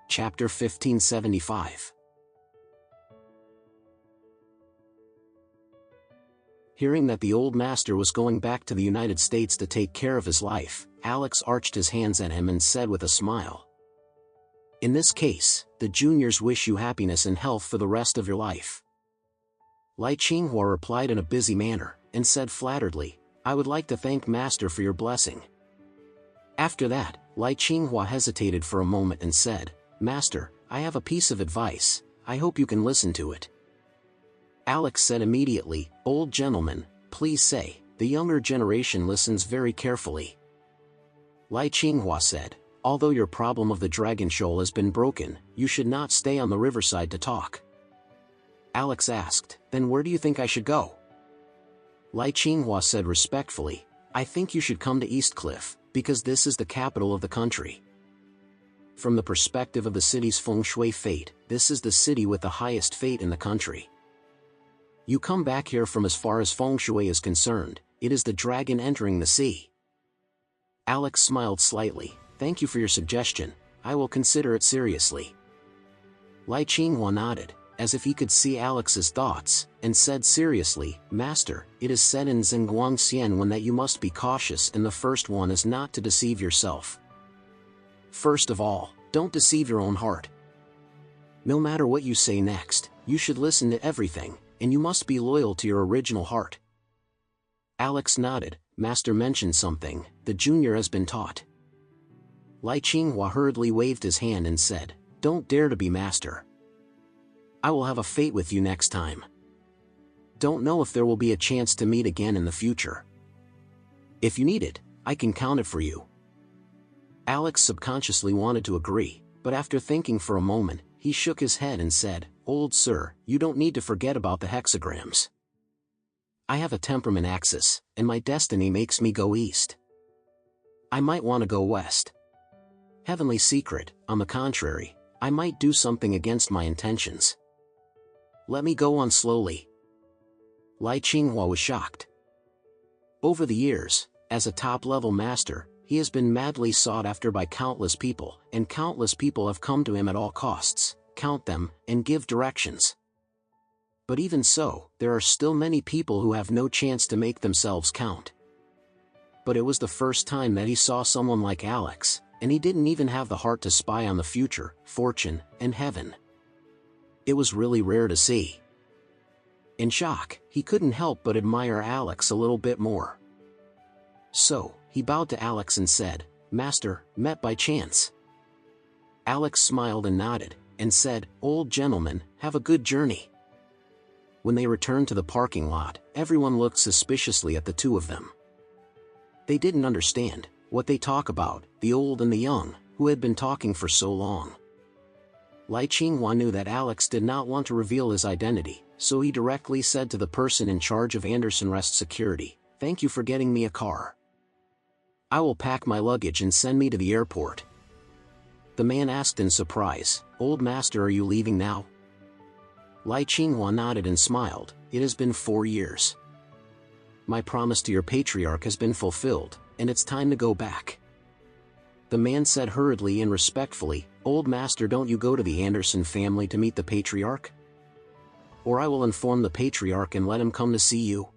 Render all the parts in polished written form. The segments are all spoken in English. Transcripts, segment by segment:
Chapter 1575. Hearing that the old master was going back to the United States to take care of his life, Alex arched his hands at him and said with a smile, "In this case, the juniors wish you happiness and health for the rest of your life." Lai Qinghua replied in a busy manner, and said flatteredly, "I would like to thank Master for your blessing." After that, Lai Qinghua hesitated for a moment and said, "Master, I have a piece of advice, I hope you can listen to it." Alex said immediately, "Old gentleman, please say." The younger generation listens very carefully. Lai Qinghua said, "Although your problem of the dragon shoal has been broken, you should not stay on the riverside to talk." Alex asked, "Then where do you think I should go?" Lai Qinghua said respectfully, "I think you should come to Eastcliff, because this is the capital of the country. From the perspective of the city's feng shui fate, this is the city with the highest fate in the country. You come back here from as far as feng shui is concerned, it is the dragon entering the sea." Alex smiled slightly, "Thank you for your suggestion, I will consider it seriously." Lai Qinghua nodded, as if he could see Alex's thoughts, and said seriously, "Master, it is said in Zhenguang Xian Wen that you must be cautious, and the first one is not to deceive yourself. First of all, don't deceive your own heart. No matter what you say next, you should listen to everything, and you must be loyal to your original heart." Alex nodded. Master mentioned something, the junior has been taught. Lai Qinghua hurriedly waved his hand and said, "Don't dare to be master. I will have a fate with you next time. Don't know if there will be a chance to meet again in the future. If you need it, I can count it for you." Alex subconsciously wanted to agree, but after thinking for a moment, he shook his head and said, "Old sir, you don't need to forget about the hexagrams. I have a temperament axis, and my destiny makes me go east. I might want to go west. Heavenly secret, on the contrary, I might do something against my intentions. Let me go on slowly." Lai Qinghua was shocked. Over the years, as a top-level master, he has been madly sought after by countless people, and countless people have come to him at all costs, count them, and give directions. But even so, there are still many people who have no chance to make themselves count. But it was the first time that he saw someone like Alex, and he didn't even have the heart to spy on the future, fortune, and heaven. It was really rare to see. In shock, he couldn't help but admire Alex a little bit more. So, he bowed to Alex and said, "Master, met by chance." Alex smiled and nodded, and said, "Old gentleman, have a good journey." When they returned to the parking lot, everyone looked suspiciously at the two of them. They didn't understand what they talk about, the old and the young, who had been talking for so long. Lai Qinghua knew that Alex did not want to reveal his identity, so he directly said to the person in charge of Anderson Rest security, "Thank you for getting me a car. I will pack my luggage and send me to the airport." The man asked in surprise, "Old master, are you leaving now?" Lai Qinghua nodded and smiled, "It has been 4 years. My promise to your patriarch has been fulfilled, and it's time to go back." The man said hurriedly and respectfully, "Old master, don't you go to the Anderson family to meet the patriarch? Or I will inform the patriarch and let him come to see you."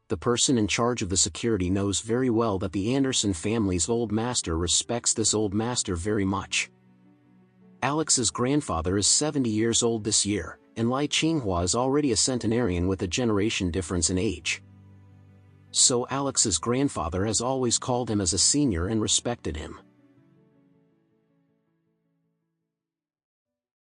The person in charge of the security knows very well that the Anderson family's old master respects this old master very much. Alex's grandfather is 70 years old this year, and Lai Qinghua is already a centenarian with a generation difference in age. So Alex's grandfather has always called him as a senior and respected him.